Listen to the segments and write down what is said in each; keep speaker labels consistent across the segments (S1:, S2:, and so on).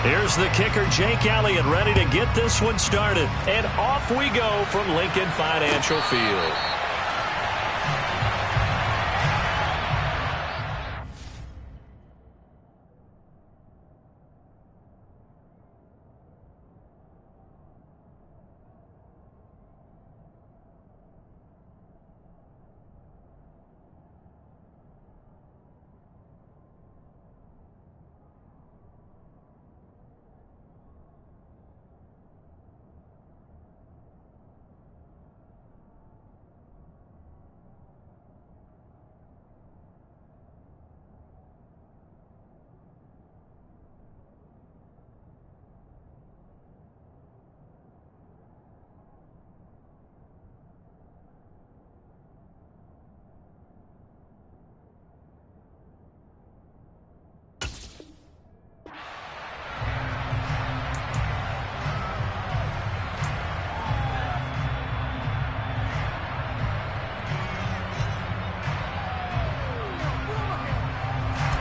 S1: Here's the kicker, Jake Elliott, ready to get this one started. And off we go from Lincoln Financial Field.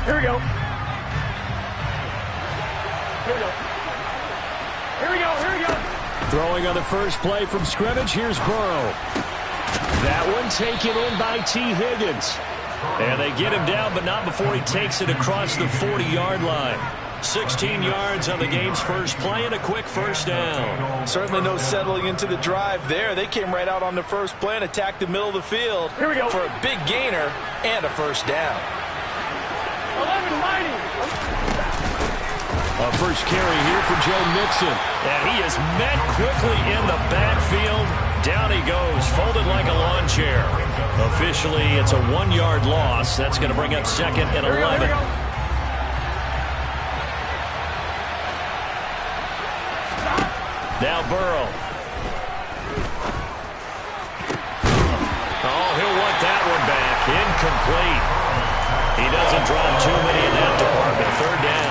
S2: Here we go. Here we go. Here we go. Here we go.
S1: Throwing on the first play from scrimmage. Here's Burrow. That one taken in by T. Higgins. And they get him down, but not before he takes it across the 40-yard line. 16 yards on the game's first play and a quick first down.
S3: Certainly no settling into the drive there. They came right out on the first play and attacked the middle of the field
S2: Here we go.
S3: for a big gainer and a first down.
S2: 11-90.
S1: A first carry here for Joe Mixon. And he is met quickly in the backfield. Down he goes, folded like a lawn chair. Officially, it's a 1-yard loss. That's going to bring up second and 11. Now Burrow. Oh, he'll want that one back. Incomplete. He doesn't drop too many in that department. Third down.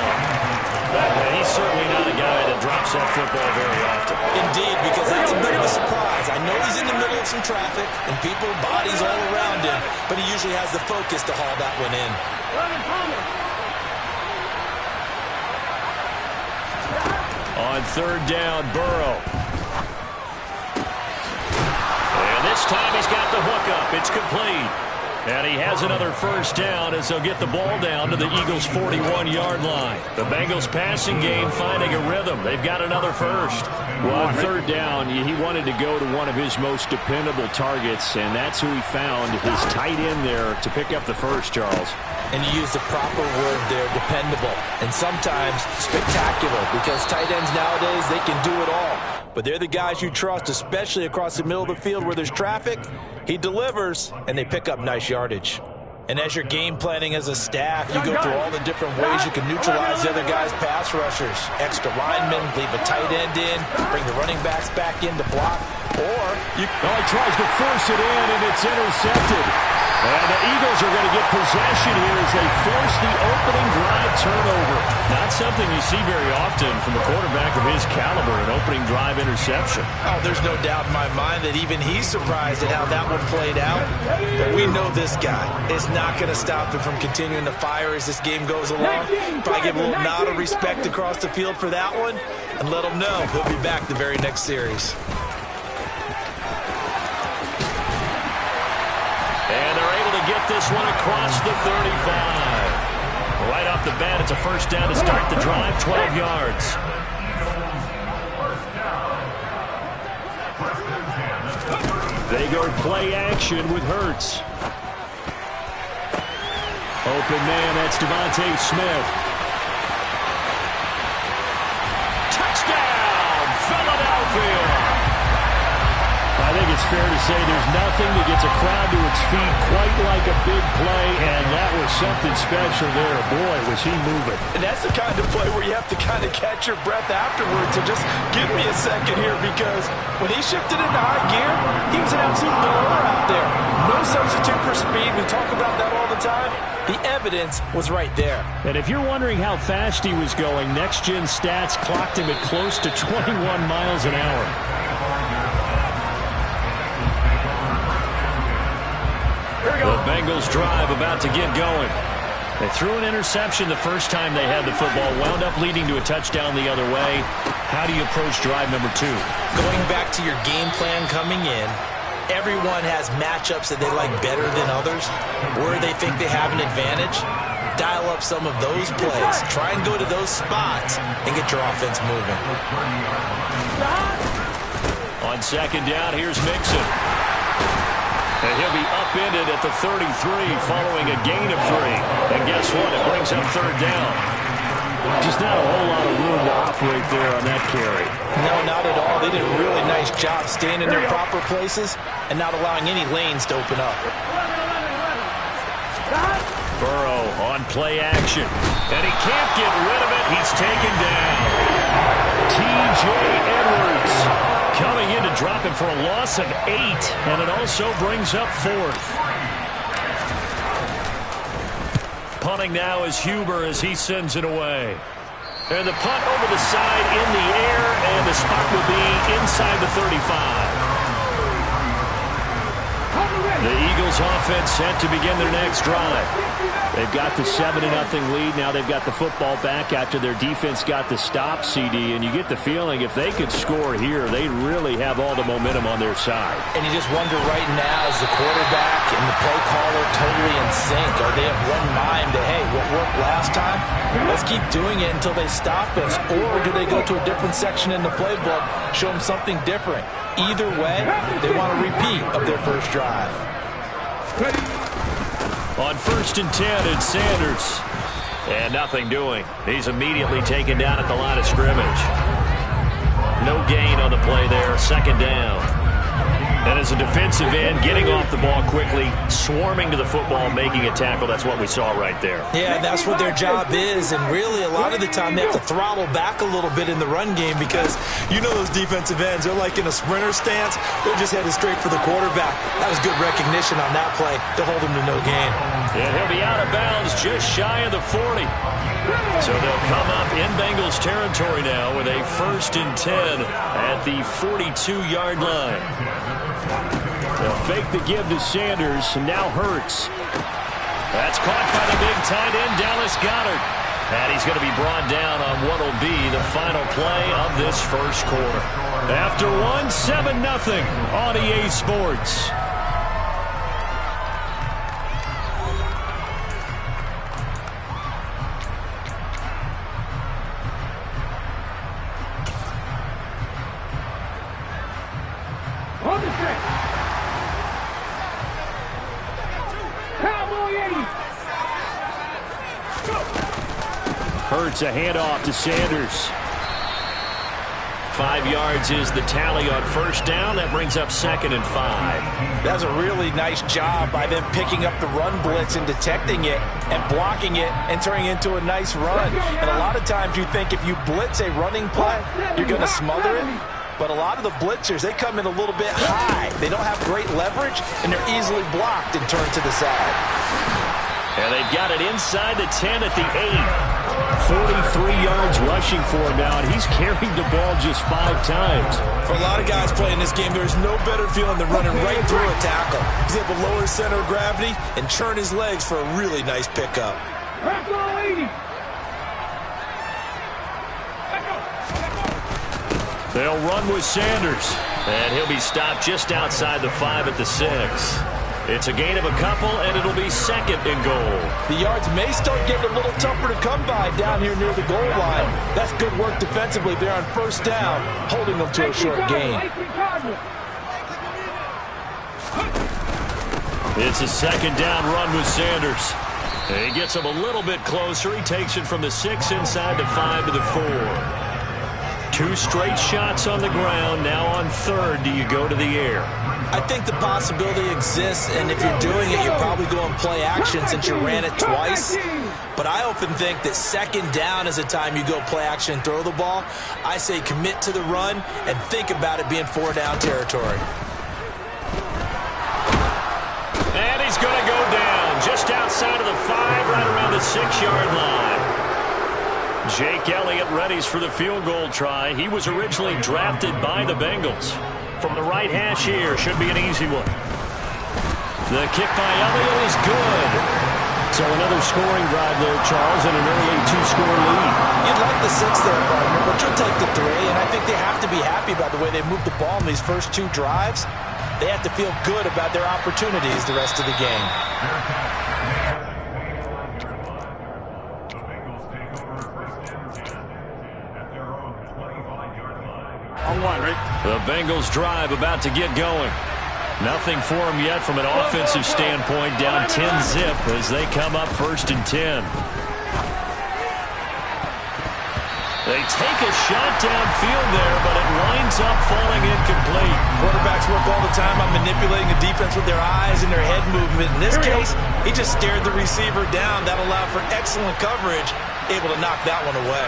S1: He's certainly not a guy that drops that football very often.
S3: Indeed, because that's a bit of a surprise. I know he's in the middle of some traffic and people, bodies all around him, but he usually has the focus to haul that one in.
S1: On third down, Burrow. And this time he's got the hookup. It's complete. And he has another first down as they'll get the ball down to the Eagles' 41-yard line. The Bengals passing game finding a rhythm. They've got another first.
S4: Well, on third down, he wanted to go to one of his most dependable targets, and that's who he found, his tight end there, to pick up the first, Charles.
S3: And you use the proper word there, dependable, and sometimes spectacular, because tight ends nowadays, they can do it all. But they're the guys you trust, especially across the middle of the field where there's traffic. He delivers, and they pick up nice yardage. And as you're game planning as a staff, you go through all the different ways you can neutralize the other guy's pass rushers. Extra linemen, leave a tight end in, bring the running backs back in to block, or you...
S4: Oh, he tries to force it in, and it's intercepted. And the Eagles are going to get possession here as they force the opening drive turnover.
S1: Not something you see very often from a quarterback of his caliber, an opening drive interception.
S3: Oh, there's no doubt in my mind that even he's surprised at how that one played out. But we know this guy is not going to stop him from continuing to fire as this game goes along. Probably give a little nod of respect across the field for that one and let him know he'll be back the very next series.
S1: And they're able to get this one across the 35. Right off the bat, it's a first down to start the drive, 12 yards.
S4: They go play action with Hurts. Open man, that's Devontae Smith.
S1: Touchdown, Philadelphia!
S4: I think it's fair to say there's nothing that gets a crowd to its feet quite like a big play, and that was something special there. Boy, was he moving.
S3: And that's the kind of play where you have to kind of catch your breath afterwards and just give me a second here, because when he shifted into high gear, he was an absolute blower out there. No substitute for speed. We talk about that all the time. The evidence was right there.
S4: And if you're wondering how fast he was going, Next Gen Stats clocked him at close to 21 miles an hour.
S1: The Bengals drive about to get going. They threw an interception the first time they had the football, wound up leading to a touchdown the other way. How do you approach drive number 2?
S3: Going back to your game plan coming in, everyone has matchups that they like better than others, where they think they have an advantage. Dial up some of those plays. Try and go to those spots and get your offense moving.
S1: On second down, here's Mixon. And he'll be upended at the 33 following a gain of 3. And guess what? It brings up third down.
S4: Just not a whole lot of room to operate there on that carry.
S3: No, not at all. They did a really nice job staying in their proper places and not allowing any lanes to open up.
S1: Burrow on play action. And he can't get rid of it. He's taken down. T.J. Edwards coming in to drop him for a loss of 8. And it also brings up 4th. Punting now is Huber as he sends it away. And the punt over the side in the air, and the spot will be inside the 35. The Eagles offense set to begin their next drive.
S4: They've got the 7-0 lead. Now they've got the football back after their defense got the stop, CD. And you get the feeling if they could score here, they really have all the momentum on their side.
S3: And you just wonder right now, is the quarterback and the play caller totally in sync? Are they of one mind that, hey, what worked last time? Let's keep doing it until they stop us. Or do they go to a different section in the playbook, show them something different? Either way, they want a repeat of their first drive.
S1: On 1st and 10, it's Sanders. And nothing doing. He's immediately taken down at the line of scrimmage. No gain on the play there. Second down. And as a defensive end, getting off the ball quickly, swarming to the football, making a tackle. That's what we saw right there.
S3: Yeah, that's what their job is. And really, a lot of the time, they have to throttle back a little bit in the run game because you know those defensive ends, they're like in a sprinter stance. They're just headed straight for the quarterback. That was good recognition on that play to hold him to no gain.
S1: And he'll be out of bounds just shy of the 40. So they'll come up in Bengals territory now with a 1st and 10 at the 42-yard line.
S4: They'll fake the give to Sanders, and now Hurts.
S1: That's caught by the big tight end, Dallas Goedert. And he's going to be brought down on what will be the final play of this first quarter. After one, 7-0 on EA Sports.
S4: Hurts a handoff to Sanders.
S1: 5 yards is the tally on first down. That brings up 2nd and 5.
S3: That's a really nice job by them picking up the run blitz and detecting it and blocking it and turning it into a nice run. And a lot of times you think if you blitz a running play, you're going to smother it. But a lot of the blitzers, they come in a little bit high. They don't have great leverage, and they're easily blocked and turned to the side.
S1: And they've got it inside the 10 at the 8.
S4: 43 yards rushing for him now, and he's carried the ball just 5 times.
S3: For a lot of guys playing this game, there's no better feeling than running right through a tackle. He's able to lower his center of gravity and churn his legs for a really nice pickup.
S1: They'll run with Sanders, and he'll be stopped just outside the 5 at the 6. It's a gain of a couple, and it'll be 2nd and goal.
S3: The yards may start getting a little tougher to come by down here near the goal line. That's good work defensively there on first down, holding them to a short gain.
S1: It's a 2nd down run with Sanders. And he gets him a little bit closer. He takes it from the 6 inside the 5 to the 4. 2 straight shots on the ground. Now on 3rd, do you go to the air?
S3: I think the possibility exists, and if you're doing it, you're probably going play action since you ran it twice. But I often think that 2nd down is the time you go play action and throw the ball. I say commit to the run and think about it being 4-down territory.
S1: And he's going to go down just outside of the 5, right around the 6-yard line. Jake Elliott readies for the field goal try. He was originally drafted by the Bengals. From the right hash here, should be an easy one. The kick by Elliott is good. So another scoring drive there, Charles, and an early 2-score lead.
S3: You'd like the 6 there, partner, but you'll take the 3, and I think they have to be happy about the way they moved the ball in these first 2 drives. They have to feel good about their opportunities the rest of the game.
S1: The Bengals drive about to get going. Nothing for them yet from an offensive standpoint, down 10-zip as they come up 1st and 10. They take a shot downfield there, but it winds up falling incomplete.
S3: Quarterbacks work all the time on manipulating the defense with their eyes and their head movement. In this case, he just stared the receiver down. That allowed for excellent coverage, able to knock that one away.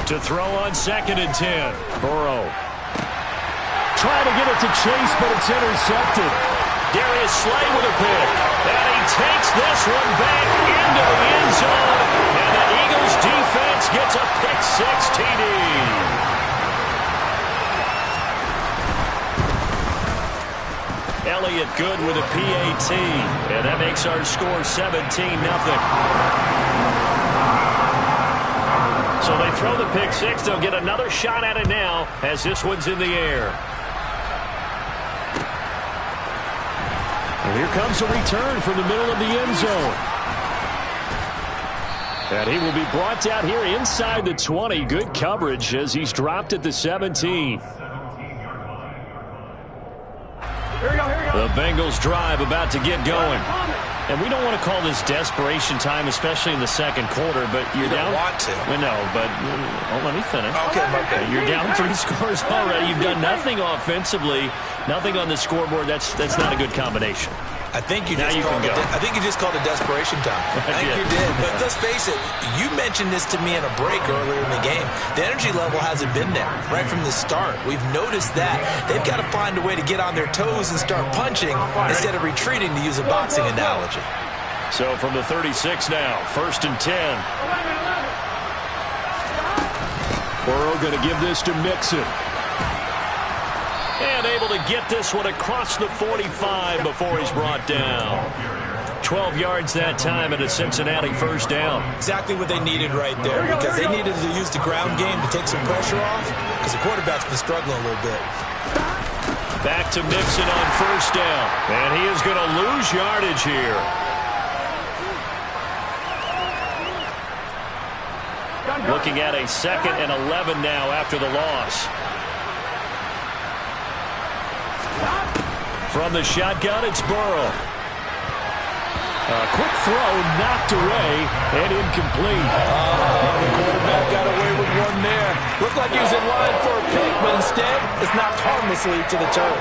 S1: To throw on 2nd and 10. Burrow. Trying to get it to Chase, but it's intercepted. Darius Slay with a pick. And he takes this one back into the end zone. And the Eagles defense gets a pick-6 TD. Elliott good with a PAT. And that makes our score 17-0. So they throw the pick-6. They'll get another shot at it now as this one's in the air. And here comes a return from the middle of the end zone. And he will be brought down here inside the 20. Good coverage as he's dropped at the 17. The Bengals drive about to get going. And we don't want to call this desperation time, especially in the second quarter, but you're down.
S3: You don't want to.
S1: Well, no, but let me finish.
S3: Okay.
S1: You're down 3 scores already. You've done nothing offensively, nothing on the scoreboard. That's not a good combination.
S3: I think you just called it desperation time. I think you did. But let's face it, you mentioned this to me in a break earlier in the game. The energy level hasn't been there right from the start. We've noticed that. They've got to find a way to get on their toes and start punching instead of retreating, to use a boxing analogy.
S1: So from the 36 now, 1st and 10. Burrow going to give this to Mixon. And able to get this one across the 45 before he's brought down. 12 yards that time and a Cincinnati 1st down.
S3: Exactly what they needed right there, because they needed to use the ground game to take some pressure off, because the quarterback's been struggling a little bit.
S1: Back to Mixon on 1st down. And he is going to lose yardage here. Looking at a 2nd and 11 now after the loss. From the shotgun, it's Burrow. A quick throw, knocked away, and incomplete.
S3: The quarterback got away with one there. Looked like he was in line for a pick, but instead, it's knocked harmlessly to the turf.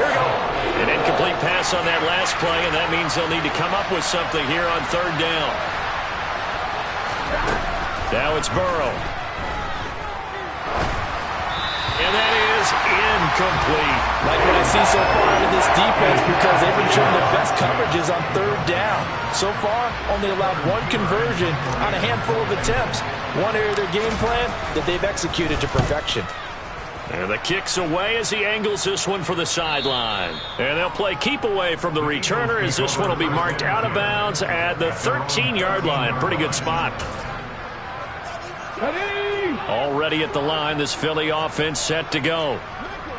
S1: An incomplete pass on that last play, and that means they'll need to come up with something here on 3rd down. Now it's Burrow. And that is incomplete.
S3: Like what I see so far out of this defense, because they've been showing their best coverages on 3rd down. So far, only allowed 1 conversion on a handful of attempts. One area of their game plan that they've executed to perfection.
S1: And the kick's away as he angles this one for the sideline. And they'll play keep away from the returner as this one will be marked out of bounds at the 13-yard line. Pretty good spot. Already at the line, this Philly offense set to go.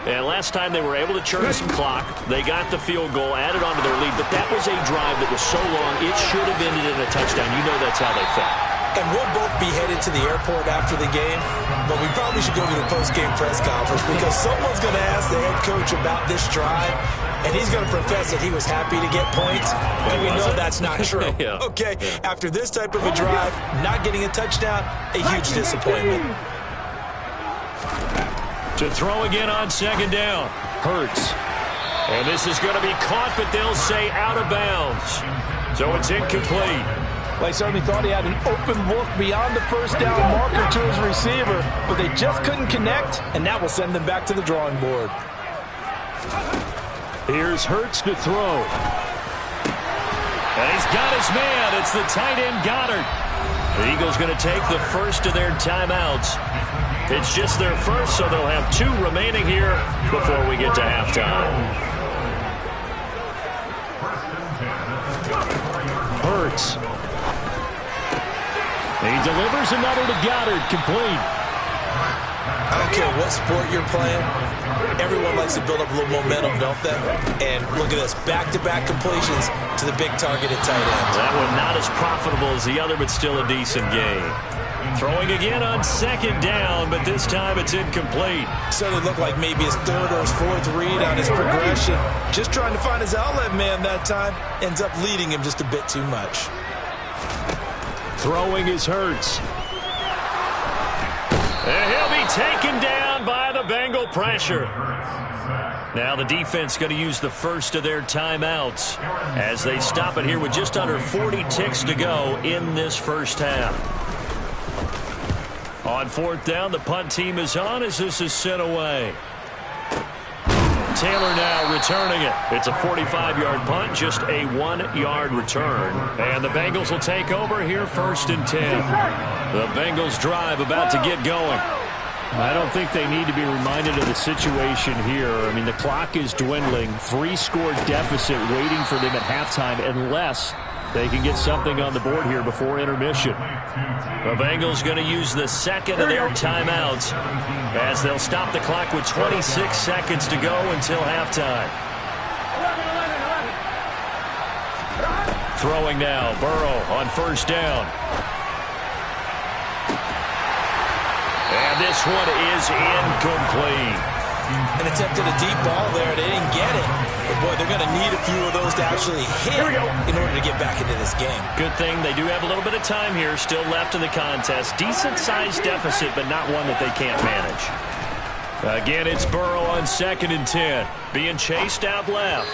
S1: And last time they were able to churn some clock. They got the field goal, added on to their lead, but that was a drive that was so long, it should have ended in a touchdown. You know that's how they felt.
S3: And we'll both be headed to the airport after the game, but we probably should go to the post-game press conference, because someone's going to ask the head coach about this drive, and he's going to profess that he was happy to get points, and we know that's not true. Okay, after this type of a drive, not getting a touchdown, a huge disappointment.
S1: To throw again on 2nd down. Hurts. And this is going to be caught, but they'll say out of bounds. So it's incomplete.
S3: Well, he certainly thought he had an open look beyond the 1st down marker to his receiver, but they just couldn't connect, and that will send them back to the drawing board.
S1: Here's Hurts to throw. And he's got his man. It's the tight end Goddard. The Eagles going to take the first of their timeouts. It's just their first, so they'll have 2 remaining here before we get to halftime. Hurts. He delivers another to Goddard, complete.
S3: I don't care what sport you're playing. Everyone likes to build up a little momentum, don't they? And look at this, back-to-back completions to the big target at tight end.
S1: That one not as profitable as the other, but still a decent gain. Throwing again on 2nd down, but this time it's incomplete.
S3: So it looked like maybe his 3rd or his 4th read on his progression. Just trying to find his outlet man that time. Ends up leading him just a bit too much.
S1: Throwing is Hurts. And he'll be taken down by the Bengal pressure. Now the defense going to use the first of their timeouts as they stop it here with just under 40 ticks to go in this first half. On 4th down, the punt team is on as this is sent away. Taylor now returning it. It's a 45-yard punt, just a 1-yard return. And the Bengals will take over here 1st and 10. The Bengals drive about to get going.
S4: I don't think they need to be reminded of the situation here. I mean, the clock is dwindling. 3-score deficit waiting for them at halftime unless they can get something on the board here before intermission.
S1: The Bengals going to use the 2nd of their timeouts as they'll stop the clock with 26 seconds to go until halftime. Throwing now, Burrow on 1st down. And this one is incomplete.
S3: And attempted a deep ball there. They didn't get it. But, boy, they're going to need a few of those to actually hit in order to get back into this game.
S1: Good thing they do have a little bit of time here still left in the contest. Decent-sized deficit, but not one that they can't manage. Again, it's Burrow on 2nd and 10. Being chased out left.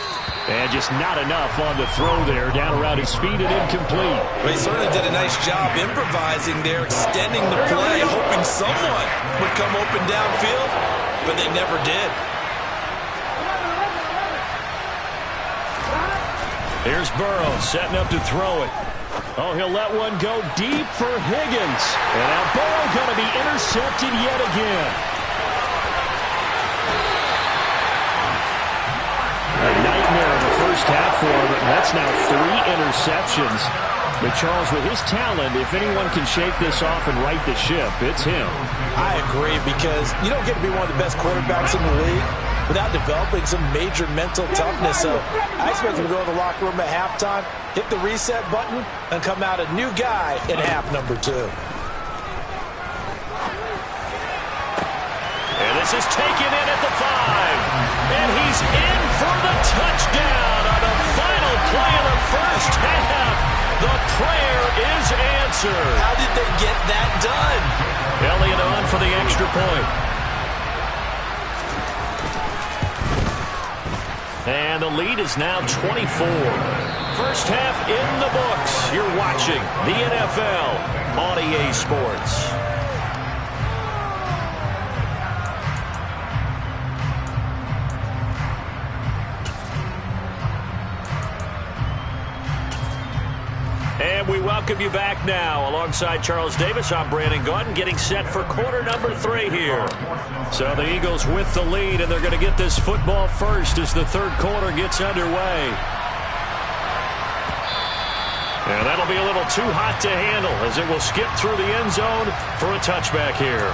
S4: And just not enough on the throw there. Down around his feet and incomplete.
S3: Well, he certainly did a nice job improvising there, extending the play, hoping someone would come open downfield, but they never did.
S1: Here's Burrow setting up to throw it.
S4: Oh, he'll let one go deep for Higgins. And now Burrow going to be intercepted yet again. A nightmare in the first half for him. That's now 3 interceptions. But Charles, with his talent, if anyone can shake this off and right the ship, it's him.
S3: I agree, because you don't get to be one of the best quarterbacks in the league without developing some major mental toughness. So I expect him to go to the locker room at halftime, hit the reset button, and come out a new guy in half number 2.
S1: And this is taken in at the 5. And he's in for the touchdown on the final play of the first half. The prayer is answered.
S3: How did they get that done?
S1: Elliott on for the extra point. And the lead is now 24. First half in the books. You're watching the NFL on EA Sports. And we welcome you back now. Alongside Charles Davis, I'm Brandon Gaudin, getting set for quarter number 3 here. So the Eagles with the lead, and they're going to get this football first as the 3rd quarter gets underway. And that'll be a little too hot to handle as it will skip through the end zone for a touchback here.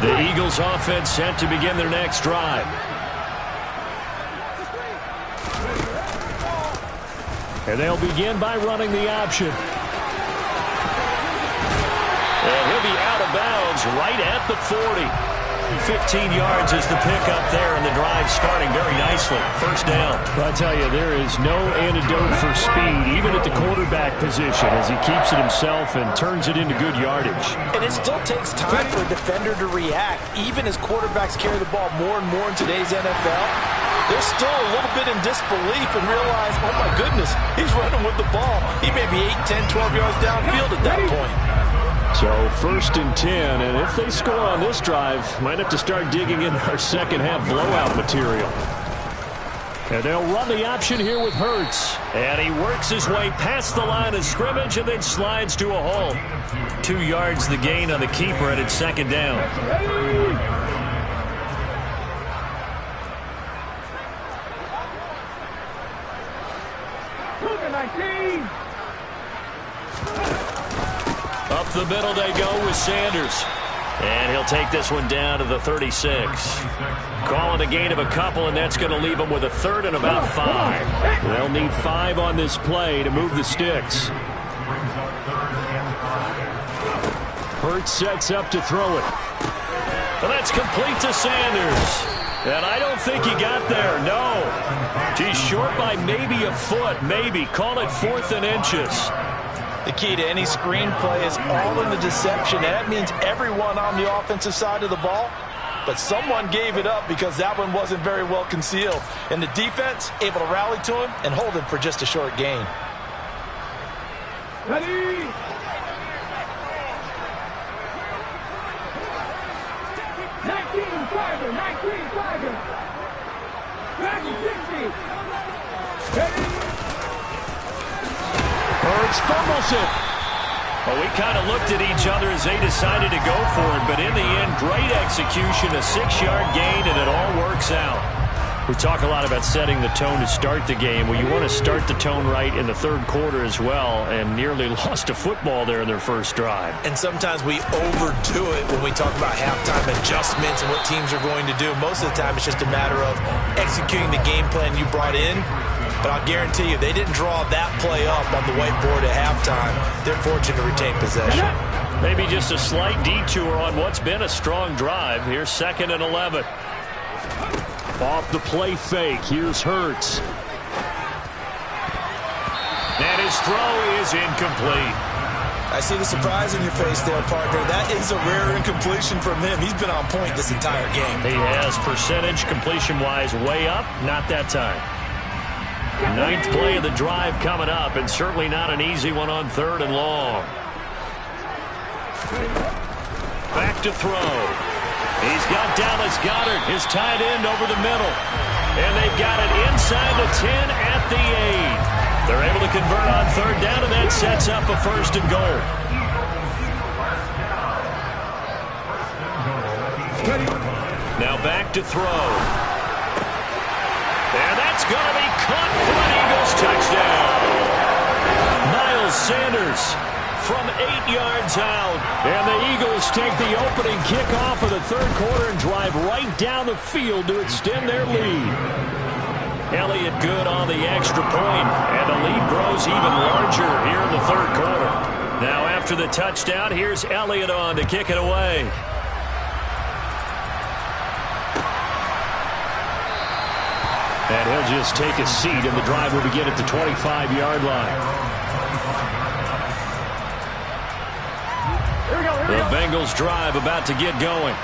S1: The Eagles offense set to begin their next drive.
S4: And they'll begin by running the option.
S1: And he'll be out of bounds right at the 40. 15 yards is the pickup there, and the drive starting very nicely. First down.
S4: But I tell you, there is no antidote for speed, even at the quarterback position, as he keeps it himself and turns it into good yardage.
S3: And it still takes time for a defender to react, even as quarterbacks carry the ball more and more in today's NFL. they're still a little bit in disbelief and realize, oh my goodness, he's running with the ball. He may be 8, 10, 12 yards downfield at that point.
S1: So 1st and 10, and if they score on this drive, might have to start digging in our second half blowout material. And they'll run the option here with Hurts. And he works his way past the line of scrimmage and then slides to a hole. 2 yards the gain on the keeper, and it's 2nd down. Up the middle they go with Sanders. And he'll take this one down to the 36. Calling a gain of a couple, and that's going to leave them with a 3rd and about 5. They'll need 5 on this play to move the sticks. Hurts sets up to throw it. And that's complete to Sanders. And I don't think he got there, no. He's short by maybe a foot, maybe. Call it 4th and inches.
S3: The key to any screenplay is all in the deception. And that means everyone on the offensive side of the ball. But someone gave it up because that one wasn't very well concealed. And the defense able to rally to him and hold him for just a short gain.
S2: Ready?
S1: Hurts fumbles it. Well, we kind of looked at each other as they decided to go for it, but in the end, great execution, a 6-yard gain, and it all works out. We talk a lot about setting the tone to start the game. Well, you want to start the tone right in the 3rd quarter as well, and nearly lost a football there in their first drive.
S3: And sometimes we overdo it when we talk about halftime adjustments and what teams are going to do. Most of the time, it's just a matter of executing the game plan you brought in. But I'll guarantee you, they didn't draw that play up on the whiteboard at halftime. They're fortunate to retain possession.
S1: Maybe just a slight detour on what's been a strong drive. Here's 2nd and 11. Off the play fake. Here's Hurts. And his throw is incomplete.
S3: I see the surprise in your face there, partner. That is a rare incompletion from him. He's been on point this entire game.
S1: He has percentage completion-wise way up. Not that time. 9th play of the drive coming up, and certainly not an easy one on 3rd and long. Back to throw. He's got Dallas Goedert, his tight end, over the middle. And they've got it inside the 10 at the 8. They're able to convert on 3rd down, and that sets up a 1st and goal. Now back to throw. And that's going to be caught for an Eagles touchdown. Miles Sanders from 8 yards out. And the Eagles take the opening kickoff of the 3rd quarter and drive right down the field to extend their lead. Elliott good on the extra point, and the lead grows even larger here in the 3rd quarter. Now after the touchdown, here's Elliott on to kick it away. And he'll just take a seat, and the drive will begin at the 25-yard line. The Bengals drive about to get going.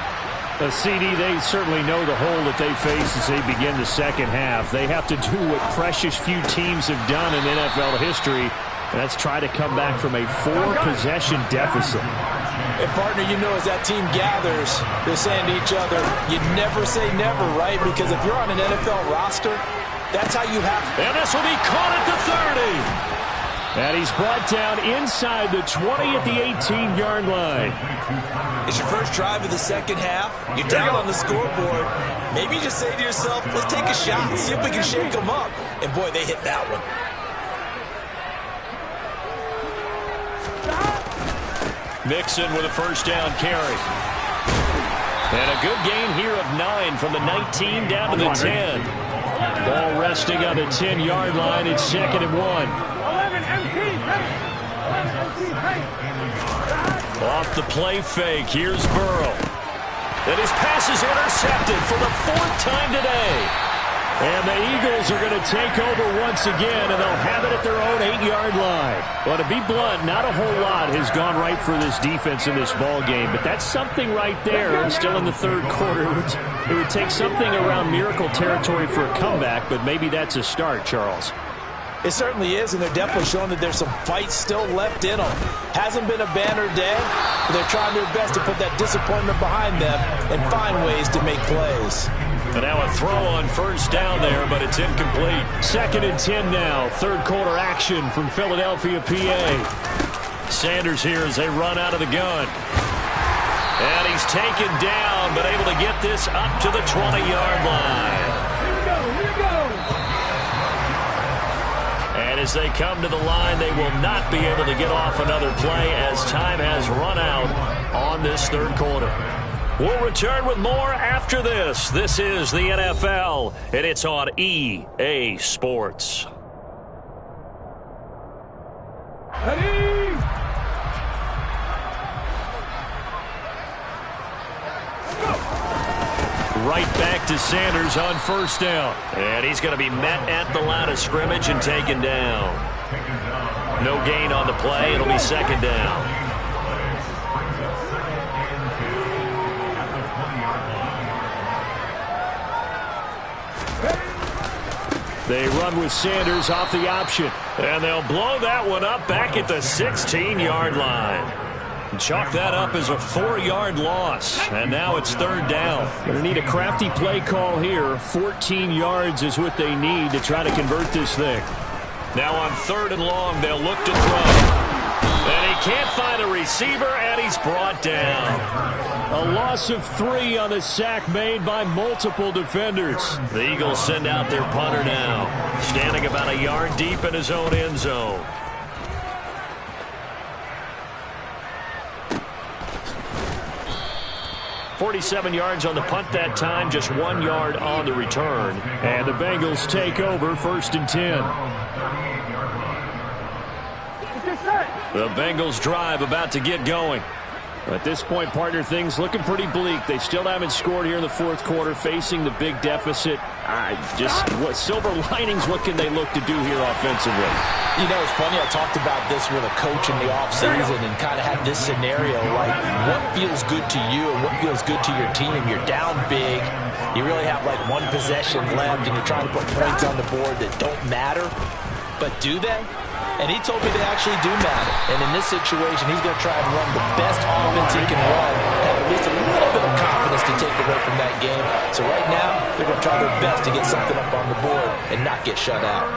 S1: The CD, they certainly know the hole that they face as they begin the second half. They have to do what precious few teams have done in NFL history, and that's try to come back from a 4-possession deficit.
S3: And, partner, you know, as that team gathers, they're saying to each other, you never say never, right? Because if you're on an NFL roster, that's how you have to.
S1: And this will be caught at the 30. And he's brought down inside the 20 at the 18-yard line.
S3: It's your first drive of the second half. You're down on the scoreboard. Maybe you just say to yourself, let's take a shot and see if we can shake them up. And, boy, they hit that one.
S1: Mixon with a first down carry. And a good gain here of 9 from the 19 down to the 10. Ball resting on the 10-yard line. It's 2nd and 1. Off the play fake. Here's Burrow. And his pass is intercepted for the 4th time today.
S4: And the Eagles are going to take over once again, and they'll have it at their own 8-yard line. Well, to be blunt, not a whole lot has gone right for this defense in this ball game, but that's something right there. Still in the third quarter. It would take something around miracle territory for a comeback, but maybe that's a start, Charles.
S3: It certainly is, and they're definitely showing that there's some fight still left in them. Hasn't been a banner day, but they're trying their best to put that disappointment behind them and find ways to make plays.
S1: And now a throw on first down there, but it's incomplete.
S4: 2nd and 10 now. Third quarter action from Philadelphia, PA.
S1: Sanders here as they run out of the gun. And he's taken down, but able to get this up to the 20-yard line.
S2: Here we go.
S1: And as they come to the line, they will not be able to get off another play as time has run out on this third quarter. We'll return with more after this. This is the NFL, and it's on EA Sports.
S2: Ready?
S1: Right back to Sanders on first down. And he's going to be met at the line of scrimmage and taken down. No gain on the play. It'll be second down.
S4: They run with Sanders off the option.
S1: And they'll blow that one up back at the 16-yard line. Chalk that up as a 4-yard loss. And now it's third down.
S4: Going to need a crafty play call here. 14 yards is what they need to try to convert this thing.
S1: Now on 3rd and long, they'll look to throw. And he can't find a receiver, and he's brought down.
S4: A loss of 3 on the sack made by multiple defenders.
S1: The Eagles send out their punter now, standing about a yard deep in his own end zone. .47 yards on the punt that time, just 1 yard on the return.
S4: And the Bengals take over 1st and 10.
S1: The Bengals drive about to get going.
S4: At this point, partner, things looking pretty bleak. They still haven't scored here in the 4th quarter, facing the big deficit. What silver linings, what can they look to do here offensively?
S3: You know, it's funny, I talked about this with a coach in the offseason and kind of had this scenario, like what feels good to you and what feels good to your team. You're down big. You really have like 1 possession left, and you're trying to put points on the board that don't matter. But do they? And he told me they actually do matter. And in this situation, he's going to try and run the best offense he can run, have at least a little bit of confidence to take away from that game. So right now, they're going to try their best to get something up on the board and not get shut out.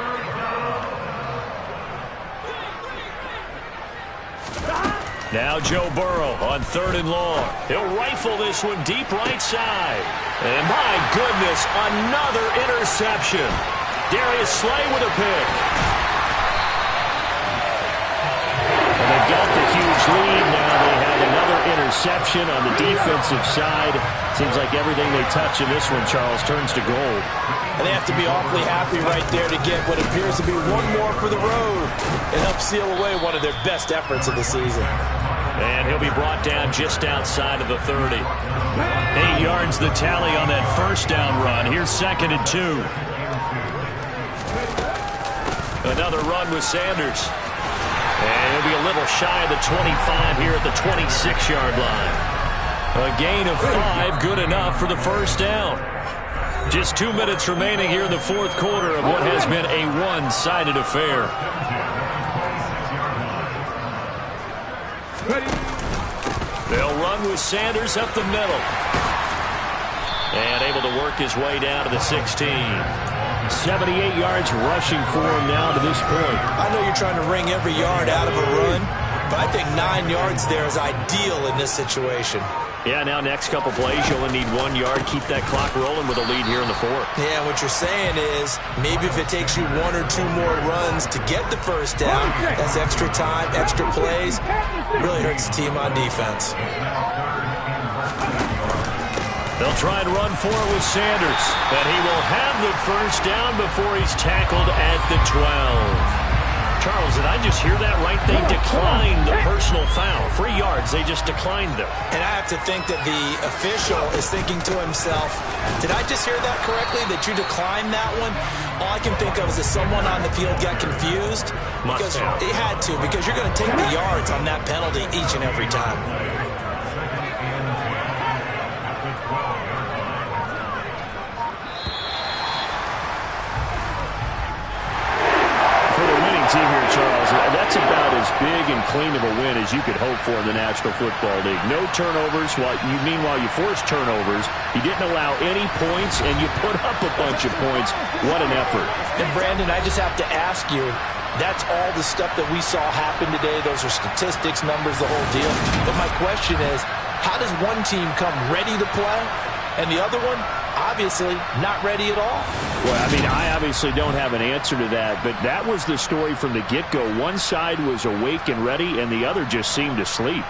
S1: Now Joe Burrow on 3rd and long. He'll rifle this one deep right side. And my goodness, another interception. Darius Slay with a pick.
S4: They've got the huge lead. Now they have another interception on the defensive side. Seems like everything they touch in this one, Charles, turns to gold.
S3: And they have to be awfully happy right there to get what appears to be one more for the road and help seal away one of their best efforts of the season.
S1: And he'll be brought down just outside of the 30. 8 yards the tally on that first down run. Here's 2nd and 2. Another run with Sanders. And he'll be a little shy of the 25 here at the 26-yard line. A gain of 5, good enough for the first down. Just 2 minutes remaining here in the 4th quarter of what has been a one-sided affair. They'll run with Sanders up the middle. And able to work his way down to the 16.
S4: 78 yards rushing for him now to this point.
S3: I know you're trying to wring every yard out of a run, but I think 9 yards there is ideal in this situation.
S1: Yeah, now next couple plays, you only need 1 yard. Keep that clock rolling with a lead here in the 4th.
S3: Yeah, what you're saying is maybe if it takes you 1 or 2 more runs to get the first down, that's extra time, extra plays. Really hurts the team on defense.
S1: They'll try and run for it with Sanders. And he will have the first down before he's tackled at the 12. Charles, did I just hear that right? They declined the personal foul. 3 yards, they just declined them.
S3: And I have to think that the official is thinking to himself, did I just hear that correctly, that you declined that one? All I can think of is that someone on the field got confused.
S1: Must have.
S3: It had to, because you're going to take the yards on that penalty each and every time.
S4: Team here, Charles, that's about as big and clean of a win as you could hope for in the National Football League. No turnovers. Meanwhile, you forced turnovers. You didn't allow any points, and you put up a bunch of points. What an effort.
S3: And, Brandon, I just have to ask you, that's all the stuff that we saw happen today. Those are statistics, numbers, the whole deal. But my question is, how does one team come ready to play, and the other one, obviously, not ready at all?
S4: Well, I mean, I obviously don't have an answer to that, but that was the story from the get-go. One side was awake and ready, and the other just seemed asleep.